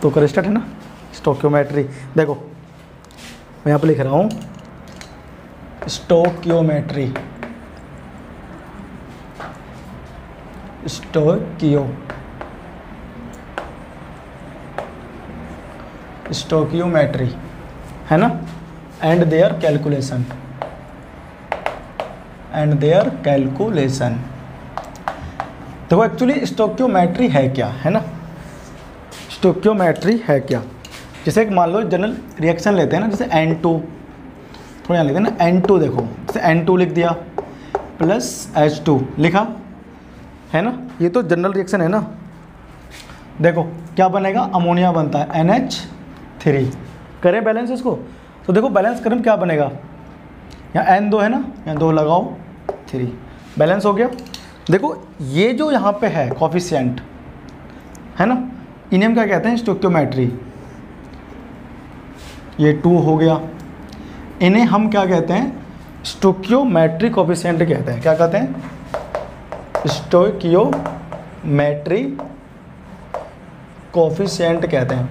तो करेस्टेड है ना, स्टोक्योमेट्री। देखो मैं यहाँ पर लिख रहा हूँ स्टोक्योमेट्री, स्टोक्योमेट्री है ना, एंड देयर कैलकुलेशन, देखो एक्चुअली स्टोक्योमेट्री है क्या, है ना, स्टोक्योमेट्री है क्या। जैसे एक मान लो जनरल रिएक्शन लेते हैं ना, जैसे N2, थोड़ा यहाँ लेते हैं ना N2, देखो जैसे N2 लिख दिया प्लस H2 लिखा है ना, ये तो जनरल रिएक्शन है ना। देखो क्या बनेगा, अमोनिया बनता है NH3। करें बैलेंस इसको, तो देखो बैलेंस करें क्या बनेगा, यहाँ N2 है ना, यहाँ 2 लगाओ 3, बैलेंस हो गया। देखो ये जो यहाँ पे है कॉफिशिएंट है ना, इन्हें हम क्या कहते हैं, स्टोक्योमेट्री। ये 2 हो गया, इन्हें हम क्या कहते हैं, स्टोक्योमेट्री कॉफिशिएंट कहते हैं। क्या कहते हैं, स्टोक्योमेट्री कॉफिशिएंट कहते हैं।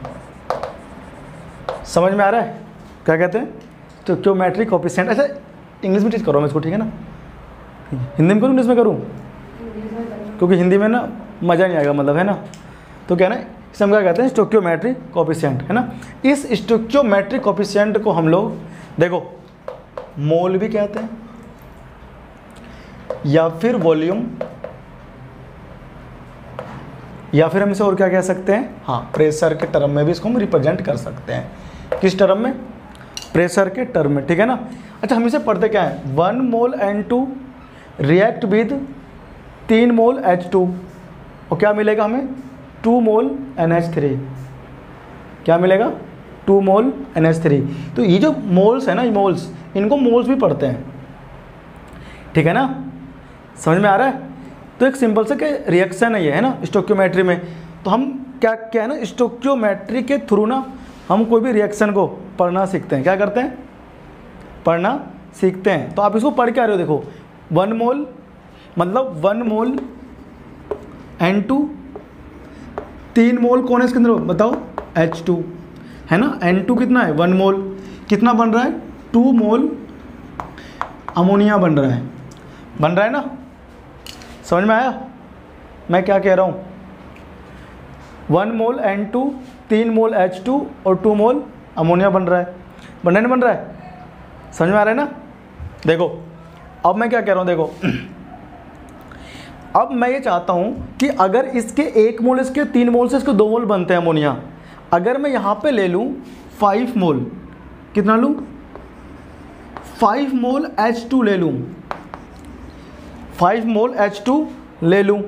समझ में आ रहा है, क्या कहते हैं, स्टोक्योमेट्री कॉफिशिएंट। अच्छा इंग्लिश में टीच करो मैं इसको, ठीक है ना, हिंदी में करूँ इंग्लिश में करूँ, क्योंकि हिंदी में ना मज़ा नहीं आएगा, मतलब है ना। तो क्या ना, इसे हम क्या कहते हैं, स्टोक्योमेट्री कॉफिशिएंट, है ना। इस स्टोक्योमेट्री कॉफिशिएंट को हम लोग देखो मोल भी कहते हैं, या फिर वॉल्यूम, या फिर हम इसे और क्या कह सकते हैं, हाँ प्रेशर के टर्म में भी इसको हम रिप्रेजेंट कर सकते हैं। किस टर्म में, प्रेशर के टर्म में, ठीक है ना। अच्छा हम इसे पढ़ते क्या है, 1 मोल N2 react with 3 mole H2, और क्या मिलेगा हमें, 2 मोल NH3। क्या मिलेगा, 2 मोल NH3। तो ये जो मोल्स है ना, ये मोल्स, इनको मोल्स भी पढ़ते हैं, ठीक है ना, समझ में आ रहा है। तो एक सिंपल से रिएक्शन है ये, है ना, स्टोक्योमेट्री में। तो हम क्या क्या है ना, स्टोक्योमेट्री के थ्रू ना हम कोई भी रिएक्शन को पढ़ना सीखते हैं। क्या करते हैं, पढ़ना सीखते हैं। तो आप इसको पढ़ के आ रहे हो, देखो 1 मोल मतलब 1 मोल N2, 3 मोल कौन है इसके अंदर बताओ, H2 है ना। N2 कितना है, 1 मोल, कितना बन रहा है, 2 मोल अमोनिया बन रहा है ना। समझ में आया मैं क्या कह रहा हूँ, 1 मोल N2, 3 मोल H2 और 2 मोल अमोनिया बन रहा है, नहीं बन रहा है, समझ में आ रहा है ना। देखो अब मैं क्या कह रहा हूँ, देखो अब मैं ये चाहता हूँ कि अगर इसके 1 मोल, इसके 3 मोल से इसके 2 मोल बनते हैं अमोनिया, अगर मैं यहाँ पे ले लूँ 5 मोल, कितना लूँ, 5 मोल H2 ले लूँ, 5 मोल H2 ले लूँ,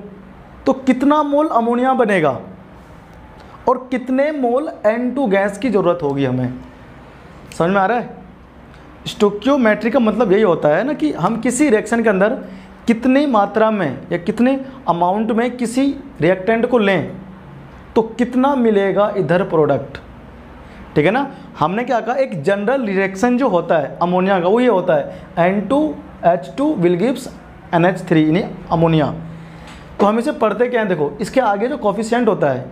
तो कितना मोल अमोनिया बनेगा और कितने मोल N2 गैस की ज़रूरत होगी हमें। समझ में आ रहा है। स्टोक्योमेट्री का मतलब यही होता है ना कि हम किसी रिएक्शन के अंदर कितनी मात्रा में या कितने अमाउंट में किसी रिएक्टेंट को लें तो कितना मिलेगा इधर प्रोडक्ट, ठीक है ना। हमने क्या कहा, एक जनरल रिएक्शन जो होता है अमोनिया का वो ये होता है N2H2 विल गिव्स NH3 यानी अमोनिया। तो हम इसे पढ़ते क्या हैं, देखो इसके आगे जो कॉफिशिएंट होता है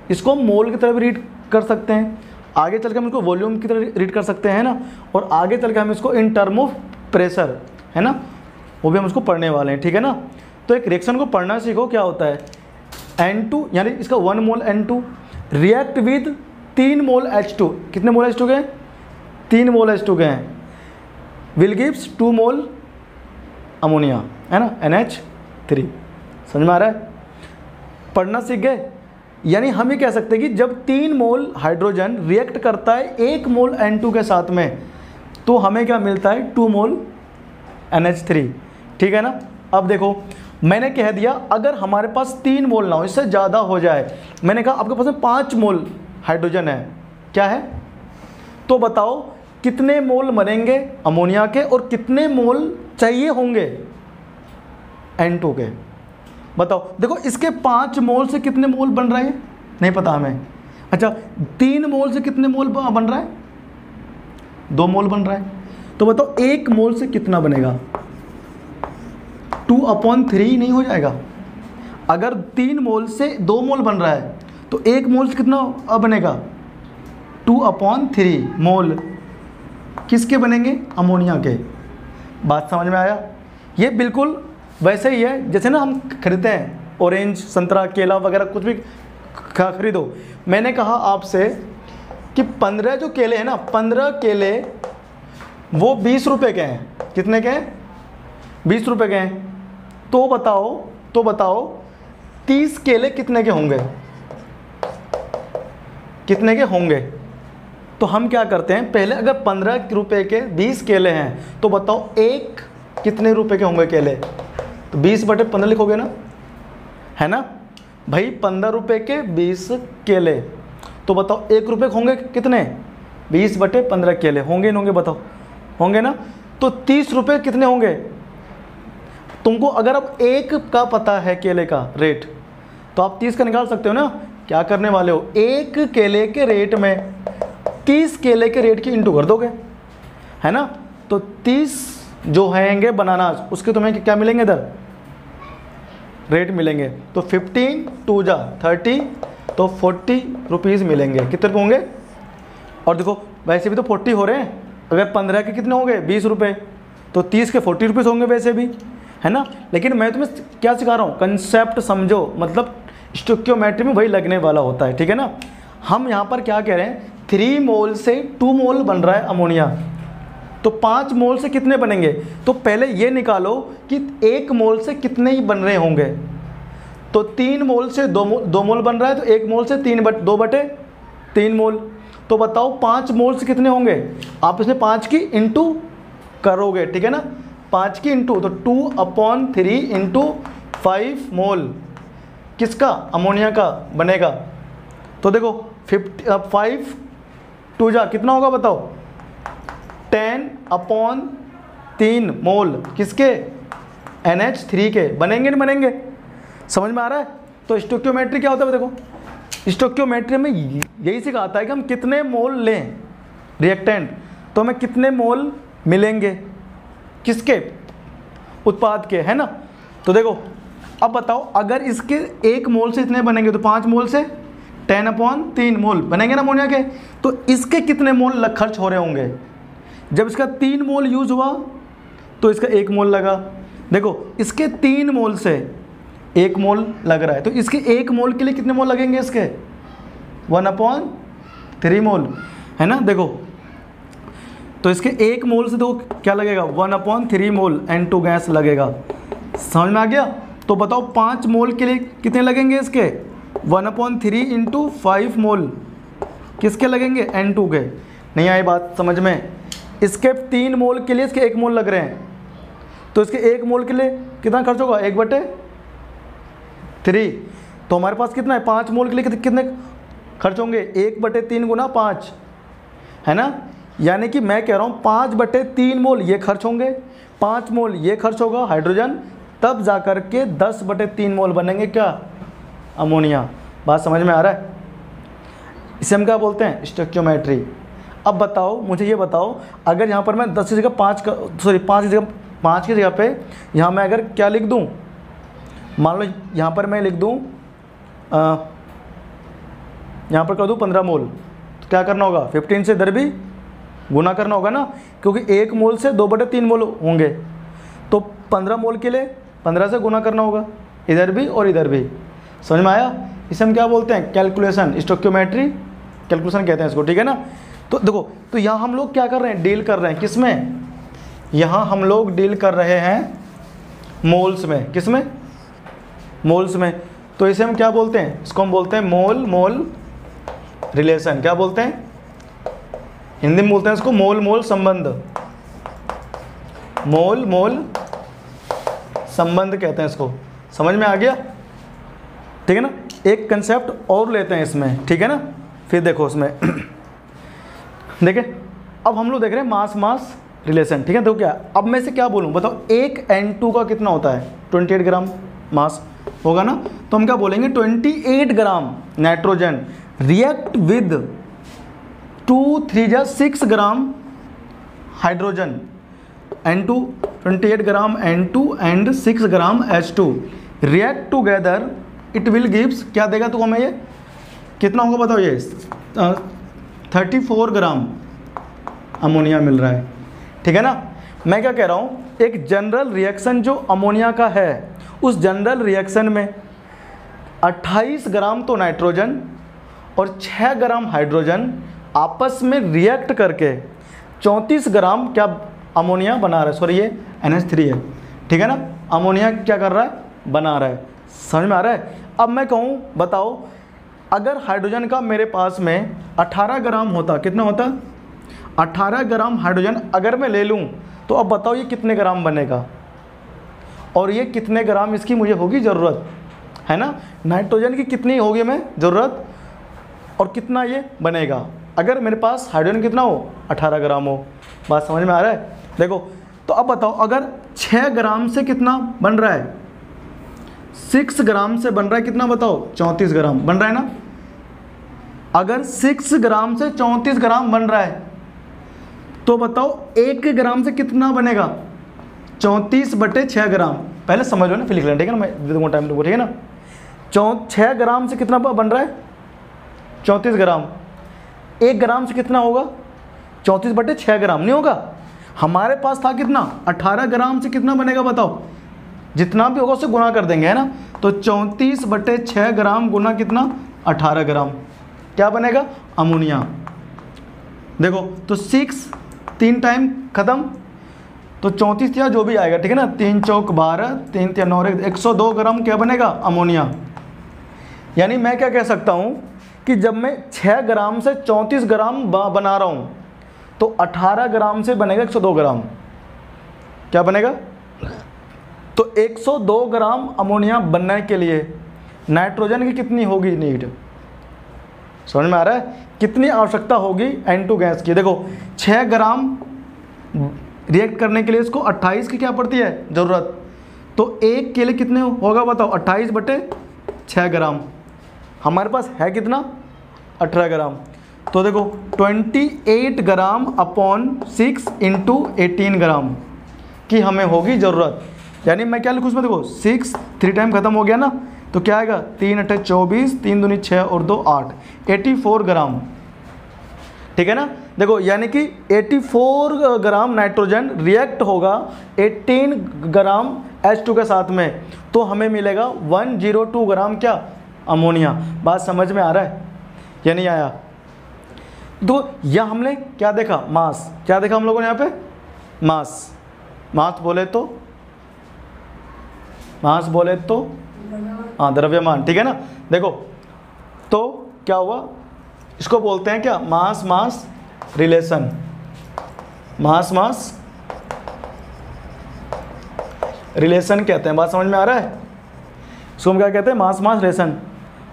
इसको हम मोल की तरह भी रीड कर सकते हैं, आगे चल के हम इसको वॉल्यूम की तरह रीड कर सकते हैं ना, और आगे चल के हम इसको इन टर्म ऑफ प्रेशर, है ना, वो भी हम इसको पढ़ने वाले हैं, ठीक है ना। तो एक रिएक्शन को पढ़ना सीखो, क्या होता है N2 यानी इसका 1 मोल N2 react with 3 mole H2, कितने मोल H2 गए, 3 मोल H2 गए हैं, विल गिव्स 2 मोल अमोनिया, है ना, NH3। समझ में आ रहा है, पढ़ना सीख गए। यानी हम ये कह सकते हैं कि जब 3 मोल हाइड्रोजन रिएक्ट करता है 1 मोल N2 के साथ में तो हमें क्या मिलता है, 2 मोल NH3, ठीक है ना। अब देखो मैंने कह दिया अगर हमारे पास 3 मोल ना हो, इससे ज़्यादा हो जाए, मैंने कहा आपके पास में 5 मोल हाइड्रोजन है, क्या है, तो बताओ कितने मोल बनेंगे अमोनिया के और कितने मोल चाहिए होंगे N2 के, बताओ। देखो इसके 5 मोल से कितने मोल बन रहे हैं नहीं पता हमें। अच्छा 3 मोल से कितने मोल बन रहा है, 2 मोल बन रहा है, तो बताओ 1 मोल से कितना बनेगा, 2/3 नहीं हो जाएगा। अगर 3 मोल से 2 मोल बन रहा है तो 1 मोल से कितना बनेगा 2/3 मोल किसके बनेंगे, अमोनिया के। बात समझ में आया। ये बिल्कुल वैसे ही है जैसे ना हम खरीदते हैं ऑरेंज, संतरा, केला वगैरह कुछ भी खरीदो। मैंने कहा आपसे कि 15 जो केले हैं ना, 15 केले वो 20 रुपये के हैं। कितने के हैं, 20 रुपये के हैं। तो बताओ 30 केले कितने के होंगे, कितने के होंगे। तो हम क्या करते हैं, पहले अगर 15 रुपये के 20 केले हैं तो बताओ एक कितने रुपए के होंगे केले। तो 20/15 लिखोगे ना, है ना भाई। 15 रुपये के 20 केले, तो बताओ 1 रुपये होंगे कितने, 20/15 केले होंगे नहीं होंगे, बताओ होंगे ना। तो 30 रुपये कितने होंगे तुमको। अगर अब 1 का पता है केले का रेट तो आप 30 का निकाल सकते हो ना। क्या करने वाले हो, 1 केले के रेट में 30 केले के रेट की इंटू कर दोगे, है ना। तो 30 जो हैंगे बनानास उसके तुम्हें क्या मिलेंगे इधर, रेट मिलेंगे। तो 15 2 जा 30, तो 40 रुपीज़ मिलेंगे। कितने रुपये होंगे। और देखो वैसे भी तो 40 हो रहे हैं। अगर 15 के कितने होंगे 20 रुपये, तो 30 के 40 रुपीज़ होंगे वैसे भी, है ना। लेकिन मैं तुम्हें क्या सिखा रहा हूँ, कंसेप्ट समझो। मतलब स्टोइकियोमेट्री में वही लगने वाला होता है, ठीक है ना। हम यहाँ पर क्या कह रहे हैं, 3 मोल से 2 मोल बन रहा है अमोनिया, तो 5 मोल से कितने बनेंगे। तो पहले ये निकालो कि 1 मोल से कितने ही बन रहे होंगे। तो 3 मोल से 2 मोल बन रहा है, तो 1 मोल से 2/3 मोल। तो बताओ 5 मोल से कितने होंगे। आप इसमें 5 की इंटू करोगे, ठीक है ना, 5 की इंटू, तो 2/3 इंटू 5 मोल किसका, अमोनिया का बनेगा। तो देखो 5 2 जा कितना होगा बताओ, 10/3 मोल किसके, NH3 के। बनेंगे नहीं बनेंगे, समझ में आ रहा है। तो स्टोइकियोमेट्री क्या होता है देखो, स्टोइकियोमेट्री में यही सिखाता है कि हम कितने मोल लें रिएक्टेंट, तो हमें कितने मोल मिलेंगे किसके, उत्पाद के, है ना। तो देखो अब बताओ, अगर इसके 1 मोल से इतने बनेंगे तो 5 मोल से 10/3 मोल बनेंगे ना अमोनिया के। तो इसके कितने मोल खर्च हो रहे होंगे। जब इसका 3 मोल यूज हुआ तो इसका 1 मोल लगा। देखो इसके 3 मोल से 1 मोल लग रहा है, तो इसके 1 मोल के लिए कितने मोल लगेंगे इसके, 1/3 मोल, है ना। देखो तो इसके 1 मोल से तो क्या लगेगा, 1/3 मोल N2 गैस लगेगा। समझ में आ गया। तो बताओ 5 मोल के लिए कितने लगेंगे इसके, 1/3 इंटू 5 मोल किसके लगेंगे, N2 के। नहीं आई बात समझ में। इसके 3 मोल के लिए इसके 1 मोल लग रहे हैं, तो इसके 1 मोल के लिए कितना खर्च होगा, 1/3। तो हमारे पास कितना है, 5 मोल के लिए कितने खर्च होंगे, 1/3 गुना 5, है ना। यानी कि मैं कह रहा हूँ 5/3 मोल ये खर्च होंगे, 5 मोल ये खर्च होगा हाइड्रोजन, तब जा कर के 10/3 मोल बनेंगे क्या, अमोनिया। बात समझ में आ रहा है। इसे हम क्या बोलते हैं, स्टोइकियोमेट्री। अब बताओ मुझे ये बताओ, अगर यहाँ पर मैं 10 की जगह 5 की जगह पे यहाँ मैं अगर क्या लिख दूँ, मान लो यहाँ पर मैं लिख दूँ, यहाँ पर कर दूँ 15 मोल, तो क्या करना होगा, 15 से इधर भी गुना करना होगा ना, क्योंकि 1 मोल से 2/3 मोल होंगे। तो 15 मोल के लिए 15 से गुना करना होगा, इधर भी और इधर भी। समझ में आया। इसे हम क्या बोलते हैं, कैलकुलेशन, स्टोइकियोमेट्री कैलकुलेशन कहते हैं इसको, ठीक है ना। तो देखो, तो यहाँ हम लोग क्या कर रहे हैं, डील कर रहे हैं किस में, यहाँ हम लोग डील कर रहे हैं मोल्स में। किस में, मोल्स में। तो इसे हम क्या बोलते हैं, इसको हम बोलते हैं मोल मोल रिलेशन। क्या बोलते हैं, हिंदी में बोलते हैं इसको मोल मोल संबंध, मोल मोल संबंध कहते हैं इसको। समझ में आ गया, ठीक है ना। एक कंसेप्ट और लेते हैं इसमें, ठीक है ना। फिर देखो इसमें देखें, अब हम लोग देख रहे हैं मास मास रिलेशन, ठीक है। देखो क्या, अब मैं से क्या बोलूँ बताओ, एक N2 का कितना होता है, 28 ग्राम मास होगा ना। तो हम क्या बोलेंगे, 28 ग्राम नाइट्रोजन रिएक्ट विद 2 3 जा 6 gram hydrogen, N2 28 gram N2 and 6 gram H2 react together, it will gives, क्या देगा तो हमें ये कितना होगा बताओ ये 34 ग्राम अमोनिया मिल रहा है, ठीक है ना। मैं क्या कह रहा हूँ, एक जनरल रिएक्शन जो अमोनिया का है, उस जनरल रिएक्शन में 28 ग्राम तो नाइट्रोजन और 6 ग्राम हाइड्रोजन आपस में रिएक्ट करके 34 ग्राम क्या अमोनिया बना रहा है, सॉरी ये NH3 है, ठीक है ना। अमोनिया क्या कर रहा है, बना रहा है, समझ में आ रहा है। अब मैं कहूँ बताओ, अगर हाइड्रोजन का मेरे पास में 18 ग्राम होता, कितना होता, 18 ग्राम हाइड्रोजन अगर मैं ले लूँ, तो अब बताओ ये कितने ग्राम बनेगा और ये कितने ग्राम इसकी मुझे होगी ज़रूरत, है ना। नाइट्रोजन की कितनी होगी मैं ज़रूरत और कितना ये बनेगा, अगर मेरे पास हाइड्रोजन कितना हो, 18 ग्राम हो। बात समझ में आ रहा है। देखो तो अब बताओ, अगर 6 ग्राम से कितना बन रहा है, 6 ग्राम से बन रहा है कितना बताओ, 34 ग्राम बन रहा है ना। अगर 6 ग्राम से 34 ग्राम बन रहा है तो बताओ 1 ग्राम से कितना बनेगा, 34/6 ग्राम। पहले समझ लो ना, फिर लिख लेना, ठीक है ना, मैं दे दूँगा टाइम दूँगा, ठीक है ना। 6 ग्राम से कितना बन रहा है, 34 ग्राम। 1 ग्राम से कितना होगा, 34/6 ग्राम नहीं होगा। हमारे पास था कितना, 18 ग्राम से कितना बनेगा बताओ, जितना भी होगा उससे गुना कर देंगे, है ना। तो 34/6 ग्राम गुना कितना, 18 ग्राम, क्या बनेगा, अमोनिया। देखो तो 6 3 टाइम ख़त्म, तो 34 या जो भी आएगा, ठीक है ना, 3 चौक 12, 3 3 9 102 ग्राम क्या बनेगा, अमोनिया। यानी मैं क्या कह सकता हूँ कि जब मैं 6 ग्राम से 34 ग्राम बना रहा हूँ, तो 18 ग्राम से बनेगा 102 ग्राम, क्या बनेगा। तो 102 ग्राम अमोनिया बनने के लिए नाइट्रोजन की कितनी होगी नीड, समझ में आ रहा है, कितनी आवश्यकता होगी N2 गैस की। देखो 6 ग्राम रिएक्ट करने के लिए इसको 28 की क्या पड़ती है ज़रूरत, तो 1 के लिए कितने होगा बताओ, 28/6 ग्राम। हमारे पास है कितना, 18 ग्राम। तो देखो 28 ग्राम अपॉन 6 × 18 ग्राम की हमें होगी ज़रूरत। यानी मैं क्या लिखूँ उसमें, देखो 6 3 टाइम ख़त्म हो गया ना, तो क्या आएगा, 3 8 24, 3 दूनी 6 और 2 8, 84 ग्राम, ठीक है ना। देखो यानी कि 84 ग्राम नाइट्रोजन रिएक्ट होगा 18 ग्राम H2 के साथ में, तो हमें मिलेगा 102 ग्राम क्या, अमोनिया। बात समझ में आ रहा है या नहीं आया। तो यह हमने क्या देखा, मास, क्या देखा हम लोगों ने यहाँ पे, मास। मास बोले तो हाँ द्रव्यमान, ठीक है ना। देखो तो क्या हुआ, इसको बोलते हैं क्या, मास मास रिलेशन, मास मास रिलेशन कहते हैं। बात समझ में आ रहा है, इसको हम क्या कहते हैं, मास मास रिलेशन,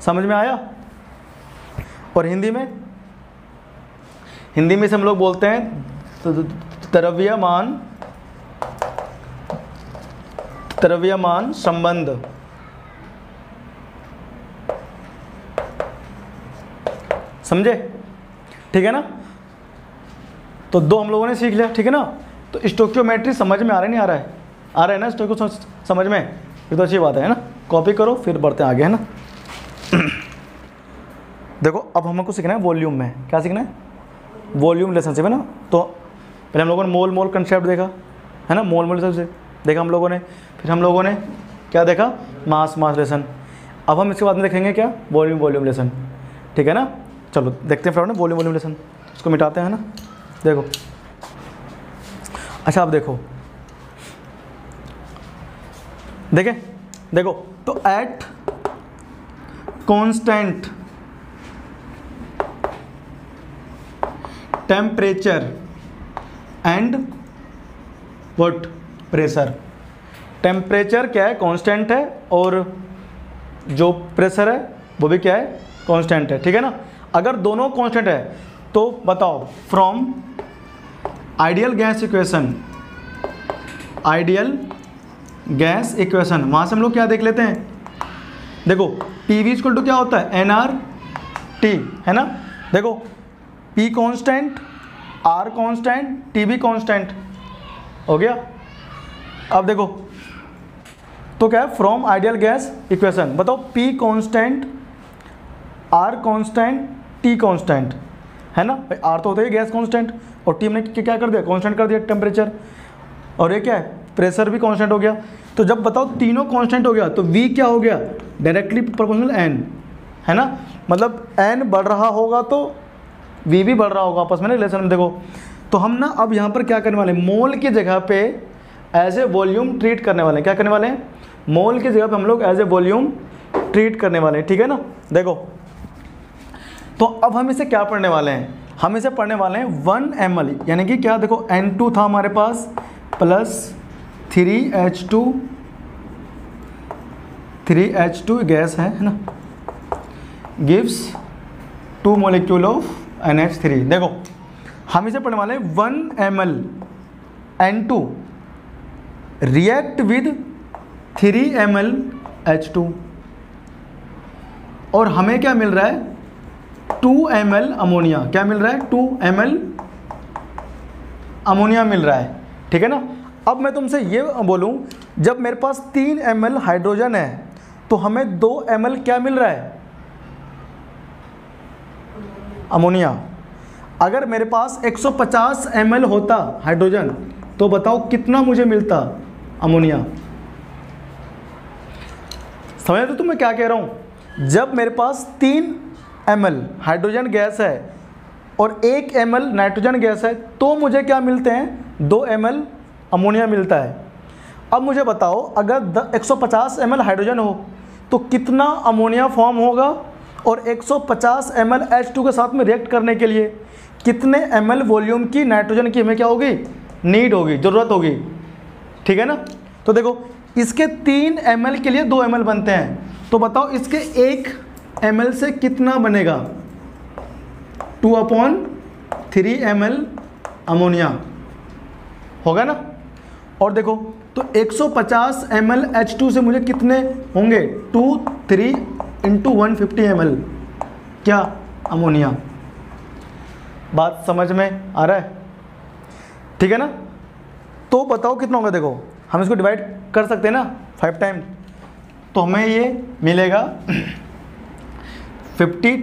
समझ में आया। और हिंदी में से हम लोग बोलते हैं द्रव्यमान संबंध, समझे, ठीक है ना। तो 2 हम लोगों ने सीख लिया, ठीक है ना। तो स्टोइकियोमेट्री समझ में आ रहा है, नहीं आ रहा है, आ रहा है ना स्टोइको समझ में, ये तो अच्छी बात है ना। कॉपी करो फिर बढ़ते हैं आगे, है ना। देखो अब हमको सीखना है वॉल्यूम में, क्या सीखना है, वॉल्यूम रिलेशनशिप, है ना। तो पहले हम लोगों ने मोल कंसेप्ट देखा, है ना, मोल रिलेशनशिप देखा हम लोगों ने, फिर हम लोगों ने क्या देखा, मास रिलेशन। अब हम इसके बाद में देखेंगे क्या, वॉल्यूम रिलेशन, ठीक है ना। चलो देखते हैं फ्रेंड वॉल्यूम रिलेशन, इसको मिटाते हैं ना। देखो अच्छा, अब देखें, देखो तो at constant temperature and what, pressure. Temperature क्या है, कांस्टेंट है, और जो प्रेशर है वो भी क्या है, कांस्टेंट है, ठीक है ना। अगर दोनों कांस्टेंट है तो बताओ, फ्रॉम आइडियल गैस इक्वेशन, वहाँ से हम लोग क्या देख लेते हैं। देखो PV = क्या होता है, nRT, है ना। देखो P constant, R constant, T भी कांस्टेंट हो गया। अब देखो तो क्या है, फ्रॉम आइडियल गैस इक्वेशन, बताओ P constant, R constant, T constant, है ना भाई। आर तो होता है गैस कांस्टेंट, और टी हमने क्या कर दिया, कांस्टेंट कर दिया टेम्परेचर, और ये क्या है, प्रेशर भी कांस्टेंट हो गया। तो जब बताओ तीनों कांस्टेंट हो गया तो V क्या हो गया, डायरेक्टली प्रोपोर्शनल n, है ना। मतलब n बढ़ रहा होगा तो V भी बढ़ रहा होगा आपस में ना रिलेशन में। देखो तो हम ना अब यहाँ पर क्या करने वाले हैं, मोल की जगह पे एज ए वॉल्यूम ट्रीट करने वाले हैं। क्या करने वाले हैं, मोल की जगह पे हम लोग एज ए वॉल्यूम ट्रीट करने वाले हैं, ठीक है ना। देखो तो अब हम इसे क्या पढ़ने वाले हैं, हम इसे पढ़ने वाले हैं 1 ml, यानी कि क्या, देखो N2 था हमारे पास प्लस 3H2 गैस है ना, गिव्स 2 मोलिक्यूल ऑफ NH3। देखो हम इसे पढ़ने वाले हैं 1 ml N2 react with 3 ml H2, और हमें क्या मिल रहा है, 2 ml अमोनिया। क्या मिल रहा है, 2 ml अमोनिया मिल रहा है, ठीक है ना। अब मैं तुमसे ये बोलूं, जब मेरे पास 3 ml हाइड्रोजन है तो हमें 2 ml क्या मिल रहा है, अमोनिया। अगर मेरे पास 150 ml होता हाइड्रोजन तो बताओ कितना मुझे मिलता अमोनिया। समझ तो मैं क्या कह रहा हूं, जब मेरे पास 3 ml हाइड्रोजन गैस है और 1 ml नाइट्रोजन गैस है तो मुझे क्या मिलते हैं, 2 ml अमोनिया मिलता है। अब मुझे बताओ अगर 150 ml हाइड्रोजन हो तो कितना अमोनिया फॉर्म होगा, और 150 ml H2 के साथ में रिएक्ट करने के लिए कितने ml वॉल्यूम की नाइट्रोजन की हमें क्या होगी, नीड होगी, ज़रूरत होगी, ठीक है ना। तो देखो इसके 3 ml के लिए 2 ml बनते हैं, तो बताओ इसके 1 ml से कितना बनेगा, 2/3 ml अमोनिया होगा ना। और देखो तो 150 ml H2 से मुझे कितने होंगे, 3 × 150 ml क्या, अमोनिया। बात समझ में आ रहा है, ठीक है ना। तो बताओ कितना होगा, देखो हम इसको डिवाइड कर सकते हैं ना 5 टाइम, तो हमें ये मिलेगा 50 ×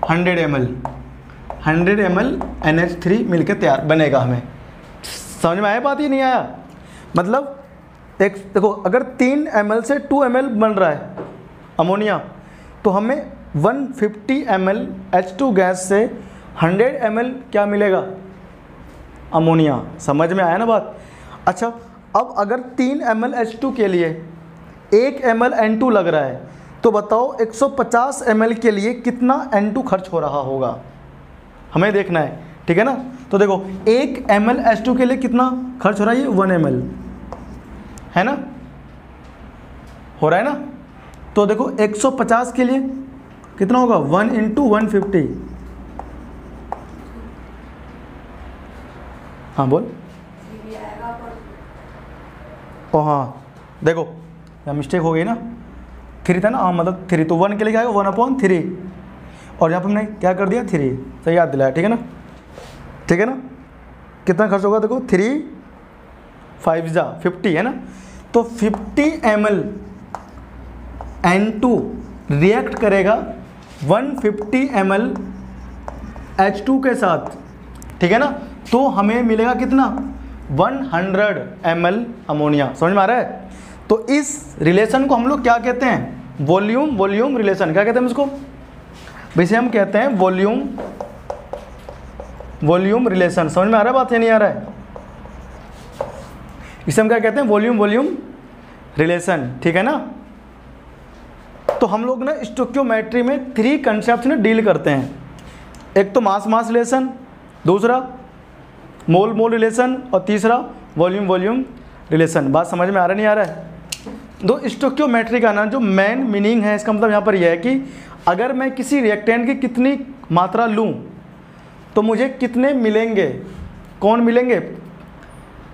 100 ml, 100 ml NH3 मिलकर तैयार बनेगा। हमें समझ में आया बात, ये नहीं आया, मतलब एक देखो अगर 3 ml से 2 ml बन रहा है अमोनिया तो हमें 150 ml H2 गैस से 100 ml क्या मिलेगा, अमोनिया। समझ में आया ना बात। अच्छा अब अगर 3 ml H2 के लिए 1 ml N2 लग रहा है तो बताओ 150 ml के लिए कितना N2 खर्च हो रहा होगा, हमें देखना है, ठीक है ना। तो देखो 1 ml H2 के लिए कितना खर्च हो रहा है, ये 1 ml है ना, हो रहा है ना। तो देखो 150 के लिए कितना होगा, 1 × 150, हाँ बोल। ओ हाँ देखो यहाँ मिस्टेक हो गई ना, 3 था ना, हाँ मतलब 3, तो 1 के लिए क्या आएगा 1/3, और यहाँ पर हमने क्या कर दिया 3, सही याद दिलाया, ठीक है ना, ठीक है ना। कितना खर्च होगा, देखो 3 5 50 है ना, तो 50 ml N2 रिएक्ट करेगा 150 ml H2 के साथ, ठीक है ना, तो हमें मिलेगा कितना, 100 ml अमोनिया। समझ में आ रहा है। तो इस रिलेशन को हम लोग क्या कहते हैं, वॉल्यूम रिलेशन। क्या कहते हैं इसको, वैसे हम कहते हैं वॉल्यूम रिलेशन। समझ में आ रहा है बात या नहीं आ रहा है, इसे हम क्या कहते हैं, वॉल्यूम रिलेशन, ठीक है ना। तो हम लोग ना स्टोइकियोमेट्री में 3 कंसेप्ट में डील करते हैं, एक तो मास रिलेशन, दूसरा मोल रिलेशन, और तीसरा वॉल्यूम रिलेशन। बात समझ में आ रहा नहीं आ रहा है। दो स्टोइकियोमेट्री का ना जो मेन मीनिंग है, इसका मतलब यहाँ पर यह है कि अगर मैं किसी रिएक्टेंट की कितनी मात्रा लूँ तो मुझे कितने मिलेंगे, कौन मिलेंगे,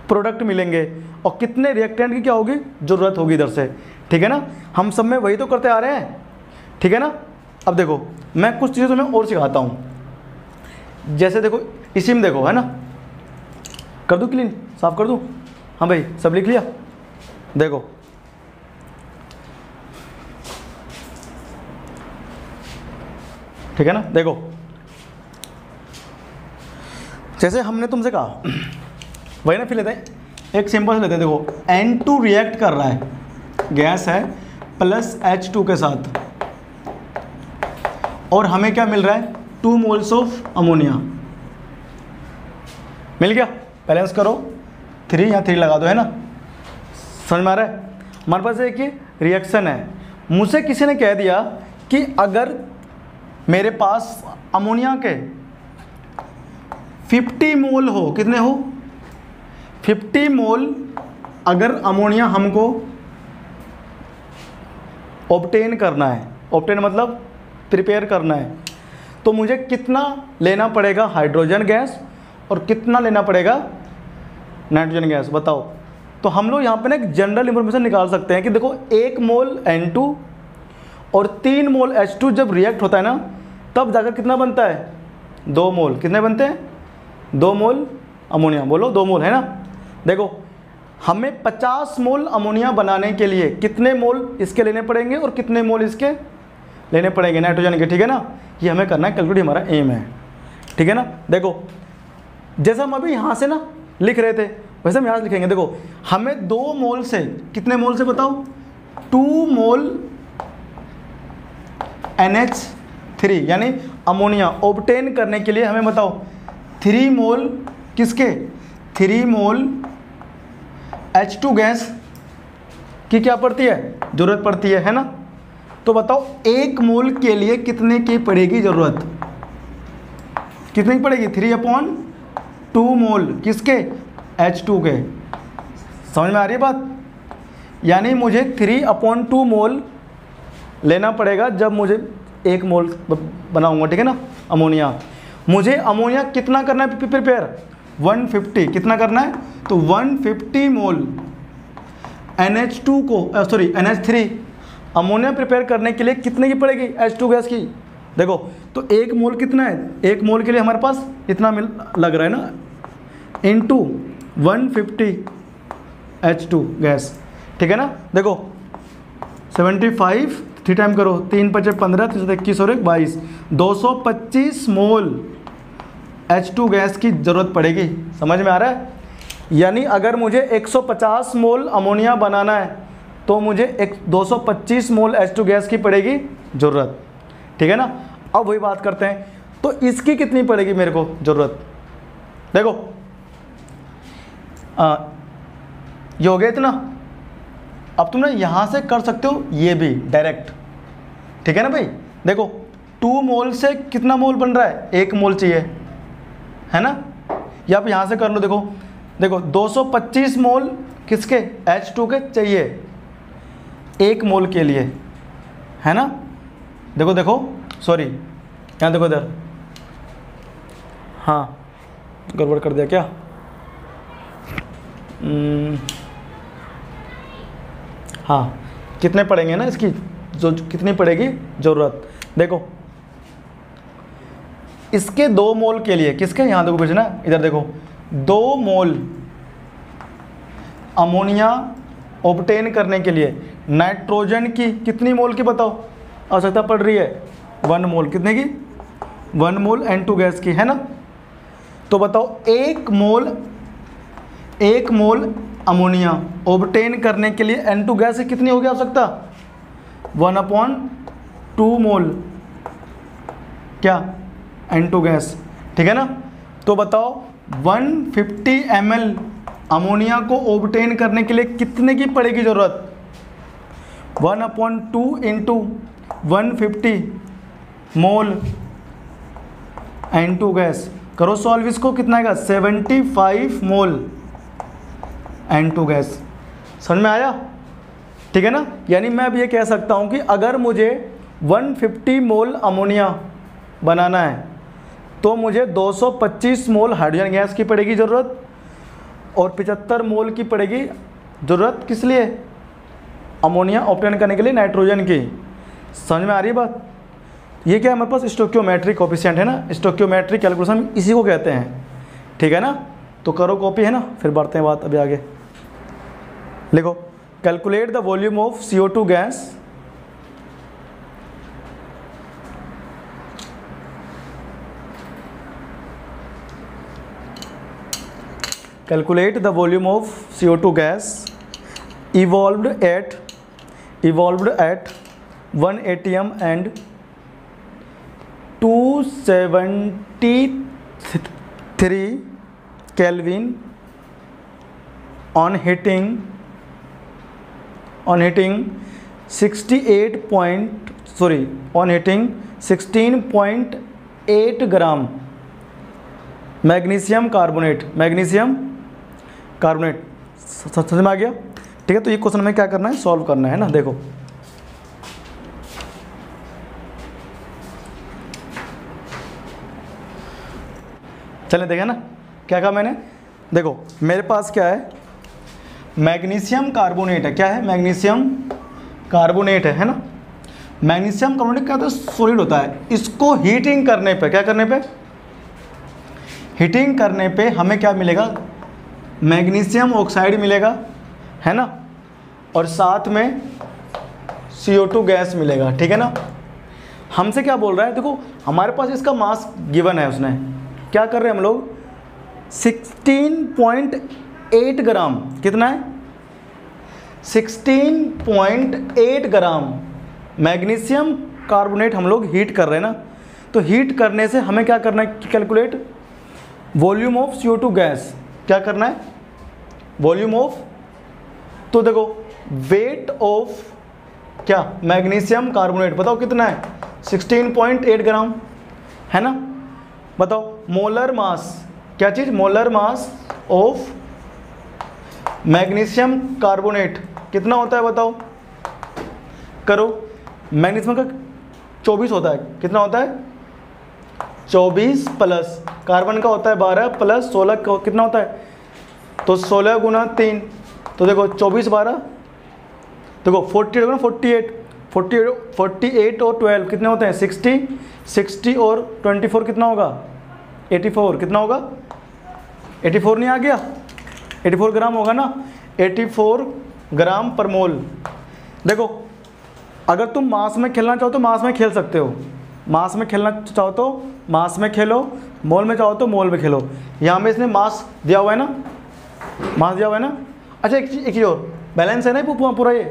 प्रोडक्ट मिलेंगे, और कितने रिएक्टेंट की क्या होगी, ज़रूरत होगी इधर से, ठीक है ना। हम सब में वही तो करते आ रहे हैं, ठीक है ना। अब देखो मैं कुछ चीज़ें तुम्हें और सिखाता हूँ, जैसे देखो इसी में देखो, है ना, कर दूँ क्लीन, साफ कर दूँ, हाँ भाई सब लिख लिया। देखो ठीक है ना। देखो जैसे हमने तुमसे कहा वही ना, फिर लेते हैं एक सिंपल से लेते हैं। देखो N2 रिएक्ट कर रहा है, गैस है प्लस H2 के साथ, और हमें क्या मिल रहा है 2 मोल्स ऑफ अमोनिया मिल गया। बैलेंस करो 3 या 3 लगा दो, है ना, समझ में आ रहा है। हमारे पास एक ये रिएक्शन है, मुझसे किसी ने कह दिया कि अगर मेरे पास अमोनिया के 50 मोल हो, कितने हो 50 मोल, अगर अमोनिया हमको ऑब्टेन करना है, ऑब्टेन मतलब प्रिपेयर करना है, तो मुझे कितना लेना पड़ेगा हाइड्रोजन गैस और कितना लेना पड़ेगा नाइट्रोजन गैस, बताओ। तो हम लोग यहाँ पे ना एक जनरल इंफॉर्मेशन निकाल सकते हैं कि देखो 1 मोल N2 और 3 मोल H2 जब रिएक्ट होता है ना, तब जाकर कितना बनता है 2 मोल। कितने बनते हैं 2 मोल अमोनिया, बोलो 2 मोल, है ना। देखो हमें 50 मोल अमोनिया बनाने के लिए कितने मोल इसके लेने पड़ेंगे और कितने मोल इसके लेने पड़ेंगे नाइट्रोजन के, ठीक है ना। ये हमें करना है, कैलकुलेट हमारा एम है, ठीक है ना। देखो जैसा हम अभी यहाँ से ना लिख रहे थे वैसे हम यहाँ से लिखेंगे। देखो हमें 2 मोल से, कितने मोल से बताओ 2 मोल NH3 यानी अमोनिया ऑब्टेन करने के लिए हमें बताओ 3 मोल किसके, 3 मोल H2 गैस की क्या पड़ती है, ज़रूरत पड़ती है ना। तो बताओ 1 मोल के लिए कितने की पड़ेगी ज़रूरत, कितने की पड़ेगी 3/2 मोल किसके H2 के। समझ में आ रही है बात, यानी मुझे 3/2 मोल लेना पड़ेगा जब मुझे 1 मोल बनाऊंगा, ठीक है ना अमोनिया। मुझे अमोनिया कितना करना है प्रिपेयर 150, कितना करना है तो 150 मोल NH2 को सॉरी NH3 अमोनिया प्रिपेयर करने के लिए कितने की पड़ेगी H2 गैस की। देखो तो 1 मोल कितना है, 1 मोल के लिए हमारे पास इतना लग रहा है ना, इंटू 150 H2 गैस, ठीक है ना। देखो 75 3 टाइम करो, 3 × 5 = 15, 3 × 21 और 1 22, 225 मोल H2 गैस की ज़रूरत पड़ेगी। समझ में आ रहा है, यानी अगर मुझे 150 मोल अमोनिया बनाना है तो मुझे 225 मोल H2 गैस की पड़ेगी ज़रूरत, ठीक है ना। अब वही बात करते हैं, तो इसकी कितनी पड़ेगी मेरे को ज़रूरत। देखो ये हो गया इतना। अब तुम ना यहाँ से कर सकते हो ये भी डायरेक्ट, ठीक है ना भाई। देखो 2 मोल से कितना मोल बन रहा है, 1 मोल चाहिए, है ना। या आप यहाँ से कर लो, देखो 225 मोल किसके H2 के चाहिए 1 मोल के लिए, है ना। देखो सॉरी यहाँ देखो इधर, हाँ गड़बड़ कर दिया क्या, हाँ कितने पड़ेंगे ना इसकी, जो कितनी पड़ेगी ज़रूरत। देखो इसके 2 मोल के लिए, किसके यहाँ देखो भेजना, इधर देखो 2 मोल अमोनिया ऑब्टेन करने के लिए नाइट्रोजन की कितनी मोल की बताओ आवश्यकता पड़ रही है 1 मोल, कितने की 1 मोल N2 गैस की, है ना। तो बताओ 1 मोल अमोनिया ऑब्टेन करने के लिए N2 गैस की कितनी होगी आवश्यकता 1/2 मोल क्या N2 गैस, ठीक है ना। तो बताओ 150 ml अमोनिया को ऑब्टेन करने के लिए कितने की पड़ेगी ज़रूरत 1/2 इंटू 150 मोल N2 गैस। करो सॉल्व इसको, कितना आएगा 75 मोल N2 गैस। समझ में आया, ठीक है ना। यानी मैं अब ये कह सकता हूँ कि अगर मुझे 150 मोल अमोनिया बनाना है तो मुझे 225 मोल हाइड्रोजन गैस की पड़ेगी ज़रूरत और 75 मोल की पड़ेगी ज़रूरत किस लिए अमोनिया ऑब्टेन करने के लिए नाइट्रोजन की। समझ में आ रही है बात। ये क्या है हमारे पास स्टोइकियोमेट्रिक कोफिशिएंट है ना, स्टोइकियोमेट्रिक कैलकुलेशन इसी को कहते हैं, ठीक है ना। तो करो कॉपी, है ना, फिर बढ़ते हैं बात अभी आगे। लिखो calculate the volume of CO2 gas calculate the volume of CO2 gas evolved at 1 atm and 273 Kelvin on hitting 16.8 gram magnesium carbonate समझ में आ गया। ठीक है, तो ये क्वेश्चन में क्या करना है, सॉल्व करना है ना। देखो चलें देखें ना क्या कहा मैंने। देखो मेरे पास क्या है, मैग्नीशियम कार्बोनेट है। क्या है, मैग्नीशियम कार्बोनेट है ना। मैग्नीशियम कार्बोनेट क्या होता है, सॉलिड होता है। इसको हीटिंग करने पे, क्या करने पे, हीटिंग करने पे हमें क्या मिलेगा, मैग्नीशियम ऑक्साइड मिलेगा, है ना, और साथ में CO2 गैस मिलेगा। ठीक है ना। हमसे क्या बोल रहा है, देखो हमारे पास इसका मास गिवन है, उसने क्या कर रहे हैं हम लोग 16.8 ग्राम, कितना है 16.8 ग्राम मैग्नीशियम कार्बोनेट हम लोग हीट कर रहे हैं ना। तो हीट करने से हमें क्या करना है, calculate volume of CO2 gas. क्या करना है, वॉल्यूम ऑफ, तो देखो वेट ऑफ क्या, मैग्नीशियम कार्बोनेट बताओ कितना है 16.8 ग्राम, है ना। बताओ मोलर मास, क्या चीज़, molar mass of magnesium carbonate कितना होता है बताओ, करो। मैग्नीशियम का 24 होता है, कितना होता है 24 प्लस कार्बन का होता है 12 प्लस 16 का कितना होता है, तो 16 गुना 3, तो देखो 24 12, देखो 48 होगा ना, 48 और 12 कितने होते हैं 60 और 24 कितना होगा 84, कितना होगा 84 नहीं आ गया, 84 ग्राम होगा ना, 84 ग्राम पर मोल। देखो अगर तुम मास में खेलना चाहो तो मास में खेल सकते हो, मास में खेलना चाहो तो मास में खेलो, मोल में चाहो तो मोल में खेलो। यहाँ में इसने मास दिया हुआ है ना, मास दिया हुआ है ना। अच्छा एक चीज़ और, बैलेंस है ना पूरा ये,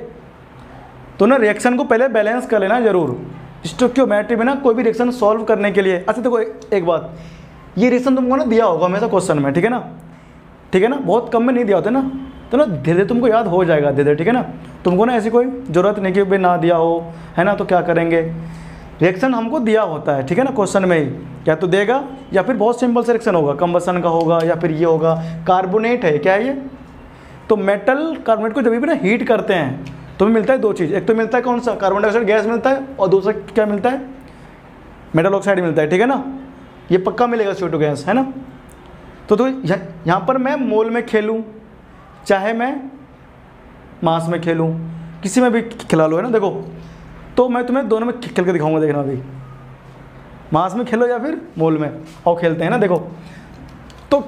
तो ना रिएक्शन को पहले बैलेंस कर लेना जरूर स्टोइकियोमेट्री में ना, कोई भी रिएक्शन सॉल्व करने के लिए। अच्छा देखो एक बात, ये रिएक्शन तुमको ना दिया होगा हमेशा क्वेश्चन में, ठीक है ना, ठीक है ना, बहुत कम में नहीं दिया होता ना, तो ना धीरे धीरे तुमको याद हो जाएगा धीरे धीरे, ठीक है ना। तुमको ना ऐसी कोई ज़रूरत नहीं कि भाई ना दिया हो, है ना, तो क्या करेंगे, रिएक्शन हमको दिया होता है, ठीक है ना, क्वेश्चन में ही या तो देगा या फिर बहुत सिंपल से रिएक्शन होगा, कंबसन का होगा या फिर ये होगा। कार्बोनेट है, क्या है ये, तो मेटल कार्बोनेट को जब भी ना हीट करते हैं तो मिलता है दो चीज़, एक तो मिलता है कौन सा, कार्बन डाइऑक्साइड गैस मिलता है, और दूसरा क्या मिलता है, मेटल ऑक्साइड मिलता है, ठीक है ना। ये पक्का मिलेगा CO2 गैस, है ना। तो यहाँ पर मैं मोल में खेलूँ चाहे मैं मास में खेलूँ, किसी में भी खिला लो, है ना। देखो तो मैं तुम्हें दोनों में खेल के दिखाऊंगा, देखना अभी मास में खेलो या फिर मोल में, और खेलते हैं ना। देखो तो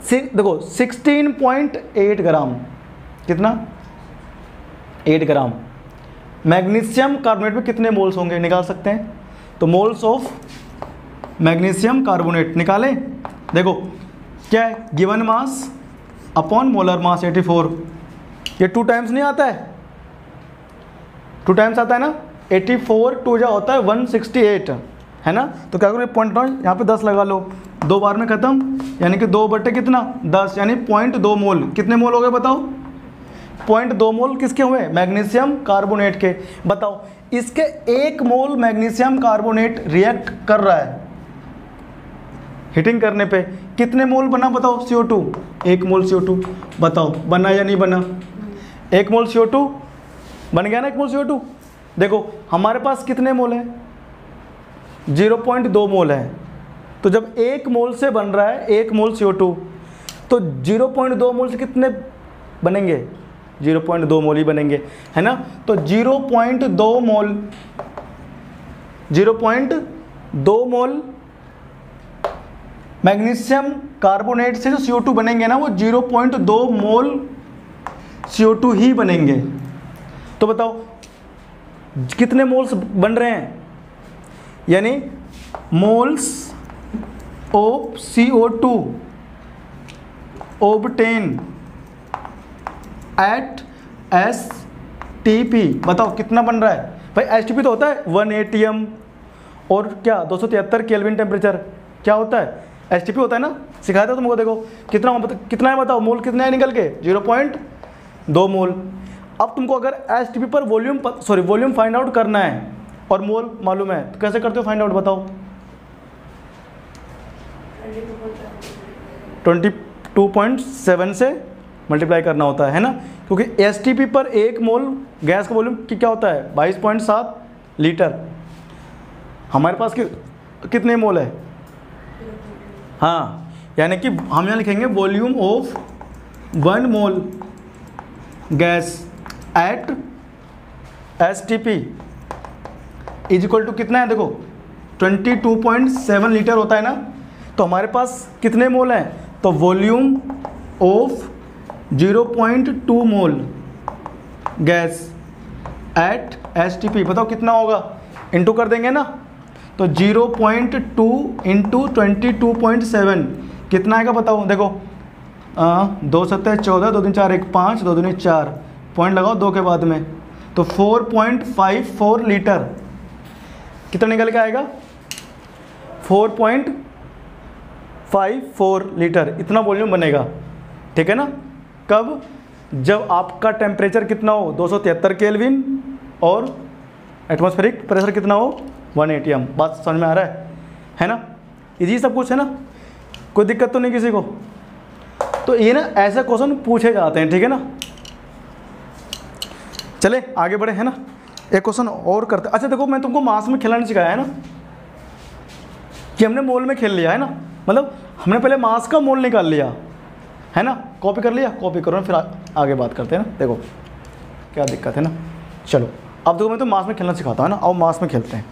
देखो 16.8 ग्राम, कितना 8 ग्राम मैग्नीशियम कार्बोनेट में कितने मोल्स होंगे निकाल सकते हैं, तो मोल्स ऑफ मैग्नीशियम कार्बोनेट निकालें। देखो क्या है, given mass upon molar mass 84, ये 2 टाइम्स नहीं आता है, 2 टाइम्स आता है ना, 84 2 जा होता है 168, है ना। तो क्या करो पॉइंट यहाँ पे 10 लगा लो, 2 बार में ख़त्म, यानी कि 2 बटे कितना 10, यानी 0.2 मोल, कितने मोल हो गए बताओ, 0.2 मोल किसके हुए, मैग्नीशियम कार्बोनेट के। बताओ इसके 1 मोल मैग्नीशियम कार्बोनेट रिएक्ट कर रहा है हीटिंग करने पे, कितने मोल बना बताओ CO2, 1 मोल CO2, बताओ बना या नहीं बना, 1 मोल CO2 बन गया ना, 1 मोल CO2। देखो हमारे पास कितने मोल हैं, 0.2 मोल है, तो जब 1 मोल से बन रहा है 1 मोल CO2, तो 0.2 मोल से कितने बनेंगे, 0.2 मोल ही बनेंगे, है ना। तो 0.2 मोल मैग्नीशियम कार्बोनेट से जो CO2 बनेंगे ना, वो 0.2 मोल CO2 ही बनेंगे। तो बताओ कितने मोल्स बन रहे हैं, यानी moles of CO2 obtain at STP, बताओ कितना बन रहा है भाई। STP तो होता है 1 ATM और क्या 273 केल्विन टेम्परेचर, क्या होता है STP होता है ना, सिखाया था तुमको। देखो कितना है बताओ, मोल कितना है निकल के 0.2 मोल। अब तुमको अगर STP पर वॉल्यूम फाइंड आउट करना है और मोल मालूम है तो कैसे करते हो फाइंड आउट बताओ। 22.7 से मल्टीप्लाई करना होता है ना, क्योंकि STP पर 1 मोल गैस का वॉल्यूम क्या होता है 22.7 लीटर। हमारे पास कितने मोल है, हाँ, यानी कि हम यहाँ लिखेंगे volume of 1 mole gas at STP is equal to कितना है, देखो 22.7 लीटर होता है ना। तो हमारे पास कितने मोल हैं, तो volume of 0.2 mole gas at STP, बताओ कितना होगा, इंटू कर देंगे ना। तो 0.2 इंटू 22.7 कितना आएगा बताओ। देखो 2 7 14, 2 3 4 1 5, 2 2 4, पॉइंट लगाओ 2 के बाद में, तो 4.54 लीटर कितना निकल के आएगा 4.54 लीटर, इतना वॉल्यूम बनेगा, ठीक है ना। कब, जब आपका टेम्परेचर कितना हो 273 केल्विन और एटमॉस्फेरिक प्रेशर कितना हो 1 ATM। बात समझ में आ रहा है ना, इजी सब कुछ है ना, कोई दिक्कत तो नहीं किसी को। तो ये ना ऐसे क्वेश्चन पूछे जाते हैं, ठीक है ना। चले आगे बढ़े, है ना, एक क्वेश्चन और करते। अच्छा देखो, मैं तुमको मास में खेलना नहीं सिखाया है ना, कि हमने मोल में खेल लिया है ना, मतलब हमने पहले मास का मोल निकाल लिया है ना। कॉपी कर लिया, कॉपी करो ना, फिर आगे बात करते हैं ना। देखो क्या दिक्कत है ना। चलो अब देखो, मैं तो मास में खेलना सिखाता हूँ ना, आओ मास में खेलते हैं।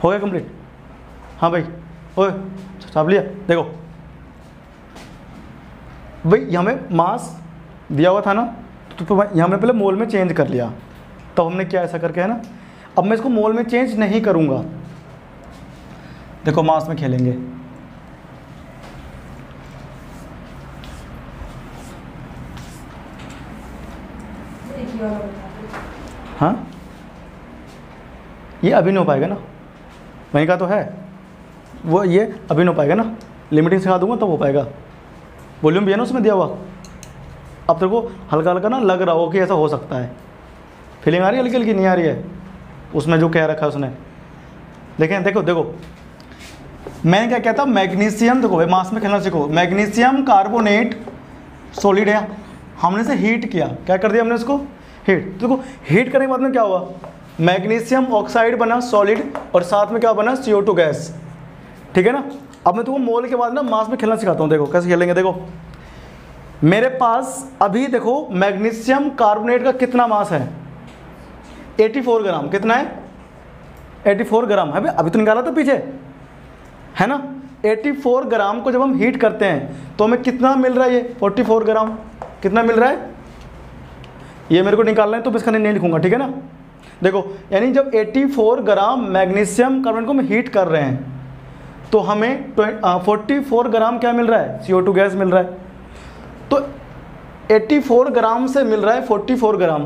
हो गया कंप्लीट, हाँ भाई, ओए छाप लिया। देखो भाई हमें मास दिया हुआ था ना, तो यहाँ हमने पहले मोल में चेंज कर लिया, तो हमने क्या ऐसा करके है ना। अब मैं इसको मोल में चेंज नहीं करूँगा, देखो मास में खेलेंगे। हाँ ये अभी नहीं हो पाएगा ना, वहीं का तो है वो, ये अभी नहीं हो पाएगा ना, लिमिटिंग सिखा दूंगा तब हो पाएगा। वॉल्यूम भी है ना उसमें दिया हुआ। अब तेरे को हल्का हल्का ना लग रहा हो कि ऐसा हो सकता है, फीलिंग आ रही है हल्की हल्की, नहीं आ रही है उसमें जो कह रखा है उसने। देखें देखो देखो, मैंने क्या कहता मैग्नीशियम, देखो भाई मास में खेलना सीखो। मैग्नीशियम कार्बोनेट सॉलिड है, हमने इसे हीट किया, क्या कर दिया हमने इसको हीट। देखो हीट करने के बाद में क्या हुआ, मैग्नीशियम ऑक्साइड बना सॉलिड और साथ में क्या बना CO2 गैस, ठीक है ना। अब मैं तुमको मोल के बाद ना मास में खेलना सिखाता हूँ, देखो कैसे खेलेंगे। देखो मेरे पास अभी देखो मैग्नीशियम कार्बोनेट का कितना मास है 84 ग्राम, कितना है 84 ग्राम है, अभी तो निकाला था पीछे है ना। 84 ग्राम को जब हम हीट करते हैं तो हमें कितना मिल रहा है, ये 44 ग्राम कितना मिल रहा है, ये मेरे को निकालना है तो इसका नहीं लिखूंगा, ठीक है ना। देखो यानी जब 84 ग्राम मैग्नीशियम कार्बोनेट को हम हीट कर रहे हैं तो हमें 44 ग्राम क्या मिल रहा है, CO2 गैस मिल रहा है। तो 84 ग्राम से मिल रहा है 44 ग्राम,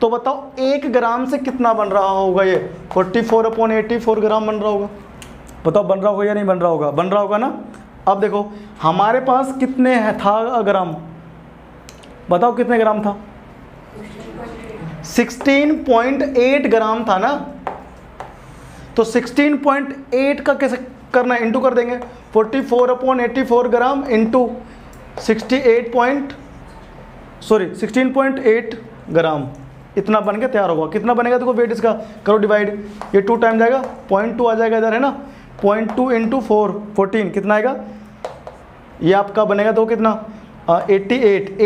तो बताओ 1 ग्राम से कितना बन रहा होगा, ये 44/84 ग्राम बन रहा होगा। बताओ बन रहा होगा या नहीं बन रहा होगा, बन रहा होगा ना। अब देखो हमारे पास कितने है था ग्राम, बताओ कितने ग्राम था, 16.8 ग्राम था ना। तो 16.8 का कैसे करना है, इंटू कर देंगे 44/84 ग्राम इंटू 16.8 ग्राम, इतना बन के तैयार होगा। कितना बनेगा देखो वेट इसका, करो डिवाइड, ये 2 टाइम जाएगा 0.2 आ जाएगा इधर है ना, 0.2 इंटू 4 14 कितना आएगा, ये आपका बनेगा तो कितना 88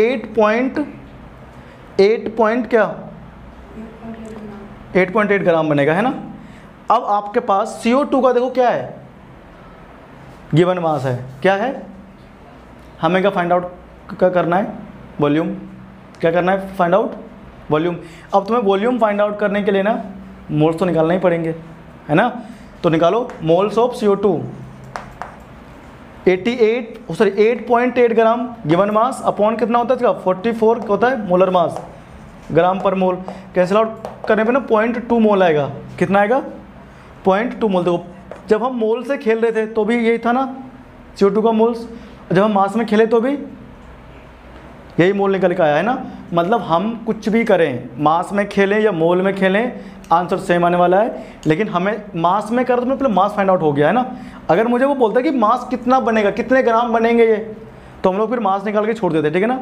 8.8 ग्राम बनेगा है ना। अब आपके पास CO2 का देखो क्या है, गिवन मास है, क्या है, हमें क्या फाइंड आउट क्या करना है, वॉल्यूम, क्या करना है फाइंड आउट वॉल्यूम। अब तुम्हें वॉल्यूम फाइंड आउट करने के लिए ना मोल्स तो निकालना ही पड़ेंगे है ना। तो निकालो moles of CO2, 8.8 gram given mass upon कितना होता है इसका 44 होता है मोलर मास ग्राम पर मोल। कैंसिल आउट करने पे ना 0.2 मोल आएगा। कितना आएगा 0.2 मोल। देखो जब हम मोल से खेल रहे थे तो भी यही था ना CO2 का मोल्स, जब हम मास में खेले तो भी यही मोल निकल के आया है ना। मतलब हम कुछ भी करें, मास में खेलें या मोल में खेलें, आंसर सेम आने वाला है। लेकिन हमें मास में कर तो पहले मास फाइंड आउट हो गया है ना। अगर मुझे वो बोलता है कि मास कितना बनेगा, कितने ग्राम बनेंगे ये, तो हम लोग फिर मास निकाल के छोड़ देते, ठीक है ना।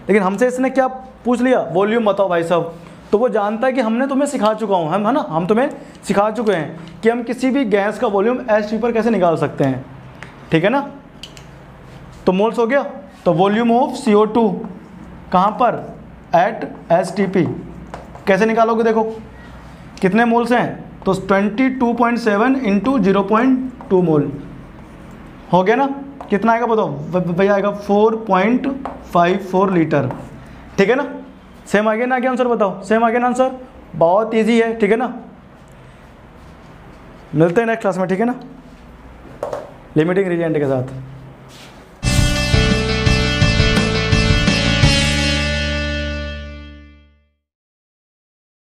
लेकिन हमसे इसने क्या पूछ लिया, वॉल्यूम बताओ भाई साहब। तो वो जानता है कि हमने तुम्हें सिखा चुका हूँ, हम है ना, हम तुम्हें सिखा चुके हैं कि हम किसी भी गैस का वॉल्यूम ST पर कैसे निकाल सकते हैं, ठीक है ना। तो मोल्स हो गया। तो वॉल्यूम ऑफ CO2 कहाँ पर, एट STP कैसे निकालोगे, देखो कितने मोल्स हैं, तो 22.7 इंटू 0.2 मोल हो गया ना। कितना आएगा बताओ भैया, आएगा 4.54 लीटर, ठीक है ना। सेम आ गया ना आगे आंसर, बताओ सेम आ गया ना आंसर, बहुत इजी है, ठीक है ना। मिलते हैं नेक्स्ट क्लास में, ठीक है ना, लिमिटिंग रिएजेंट के साथ।